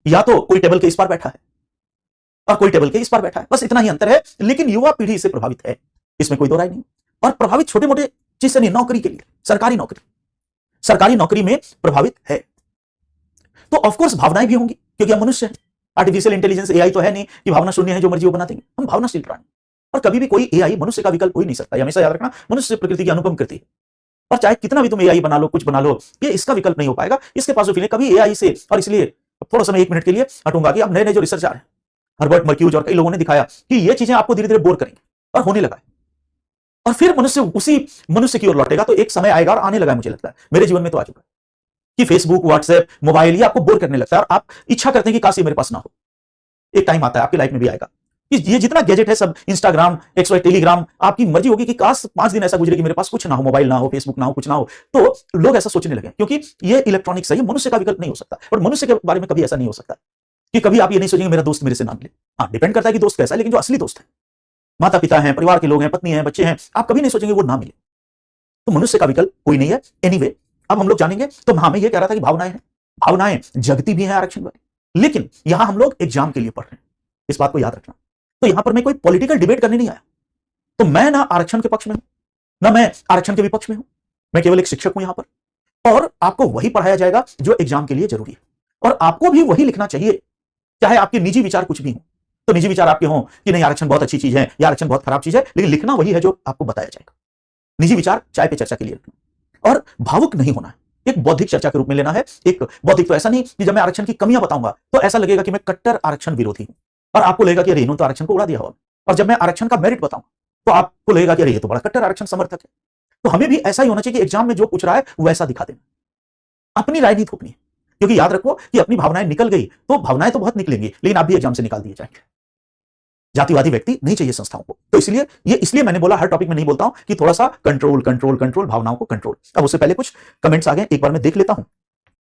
या तो कोई टेबल के इस पार बैठा है और कोई टेबल के इस पार बैठा है, बस इतना ही अंतर है। लेकिन युवा पीढ़ी इससे प्रभावित है, इसमें कोई दो राय नहीं। और प्रभावित छोटे मोटे चीज से नहीं, नौकरी के लिए, सरकारी नौकरी में प्रभावित है। तो ऑफकोर्स भावनाएं भी होंगी, क्योंकि हम मनुष्य हैं। आर्टिफिशियल इंटेलिजेंस एआई तो है नहीं कि भावना शून्य है, जो मर्जी वो बना देंगे। हम भावनाशील प्राणी, और कभी भी कोई एआई मनुष्य का विकल्प हो ही नहीं सकता। हमेशा याद रखना, मनुष्य प्रकृति की अनुपम कृति है, और चाहे कितना भी तुम एआई बना लो, कुछ बना लो, ये इसका विकल्प नहीं हो पाएगा। इसके पास फीलिंग कभी एआई से, और इसलिए थोड़ा समय 1 मिनट के लिए हटूंगा कि अब नए नए जो रिसर्च आ रहे हैं, हर्बर्ट मर्क्यूज और कई लोगों ने दिखाया कि ये चीजें आपको धीरे धीरे बोर करेंगी, और होने लगा है। और फिर मनुष्य उसी मनुष्य की ओर लौटेगा। तो एक समय आएगा, और आने लगा है, मुझे लगता है मेरे जीवन में तो आ चुका है, कि फेसबुक, व्हाट्सएप, मोबाइल ये आपको बोर करने लगता है, और आप इच्छा करते हैं कि काश ये मेरे पास ना हो। एक टाइम आता है, आपकी लाइफ में भी आएगा, कि ये जितना गैजेट है सब, इंस्टाग्राम, एक्स वाई, टेलीग्राम, आपकी मर्जी होगी कि काश 5 दिन ऐसा गुजरे कि मेरे पास कुछ ना हो, मोबाइल ना हो, फेसबुक ना हो, कुछ ना हो। तो लोग ऐसा सोचने लगे, क्योंकि ये इलेक्ट्रॉनिक्स है, ये मनुष्य का विकल्प नहीं हो सकता। और मनुष्य के बारे में कभी ऐसा नहीं हो सकता कि कभी आप ये नहीं सोचेंगे मेरा दोस्त मेरे से ना मिले। हाँ, डिपेंड करता है कि दोस्त कैसा है, लेकिन जो असली दोस्त है, माता पिता हैं, परिवार के लोग हैं, पत्नी हैं, बच्चे हैं, आप कभी नहीं सोचेंगे वो ना मिले। तो मनुष्य का विकल्प कोई नहीं है। एनीवे, अब हम लोग जानेंगे। तो हाँ, मैं ये कह रहा था कि भावनाएं हैं, भावनाएं जगती भी हैं आरक्षण वाली, लेकिन यहां हम लोग एग्जाम के लिए पढ़ रहे हैं, इस बात को याद रखना। तो यहां पर मैं कोई पॉलिटिकल डिबेट करने नहीं आया। तो मैं ना आरक्षण के पक्ष में हूं, ना मैं आरक्षण के विपक्ष में हूं। मैं केवल एक शिक्षक हूं यहां पर, और आपको वही पढ़ाया जाएगा जो एग्जाम के लिए जरूरी है, और आपको भी वही लिखना चाहिए, चाहे आपके निजी विचार कुछ भी हो। तो निजी विचार आपके हों कि नहीं आरक्षण बहुत अच्छी चीज है या आरक्षण बहुत खराब चीज है, लेकिन लिखना वही है जो आपको बताया जाएगा। निजी विचार चाय पे चर्चा के लिए रखना, और भावुक नहीं होना है, एक बौद्धिक चर्चा के रूप में लेना है। एक बौद्धिक तो ऐसा नहीं कि जब मैं आरक्षण की कमियां बताऊंगा तो ऐसा लगेगा कि मैं कट्टर आरक्षण विरोधी हूं, और आपको लगेगा कि अरे इन्होंने तो आरक्षण को उड़ा दिया होगा। और जब मैं आरक्षण का मेरिट बताऊंगा तो आपको लगेगा कि अरे ये तो बड़ा कट्टर आरक्षण समर्थक है। तो हमें भी ऐसा ही होना चाहिए कि एग्जाम में जो पूछ रहा है वैसा दिखा देना, अपनी राय नहीं थोपनी है। क्योंकि याद रखो कि अपनी भावनाएं निकल गई तो भावनाएं तो बहुत निकलेंगी, लेकिन आप भी एग्जाम से निकाल दिए जाएंगे। जातिवादी व्यक्ति नहीं चाहिए संस्थाओं को। तो इसलिए मैंने बोला, हर टॉपिक में नहीं बोलता हूं कि थोड़ा सा कंट्रोल भावनाओं को कंट्रोल। अब उससे पहले कुछ कमेंट्स आ गए, एक बार मैं देख लेता हूं।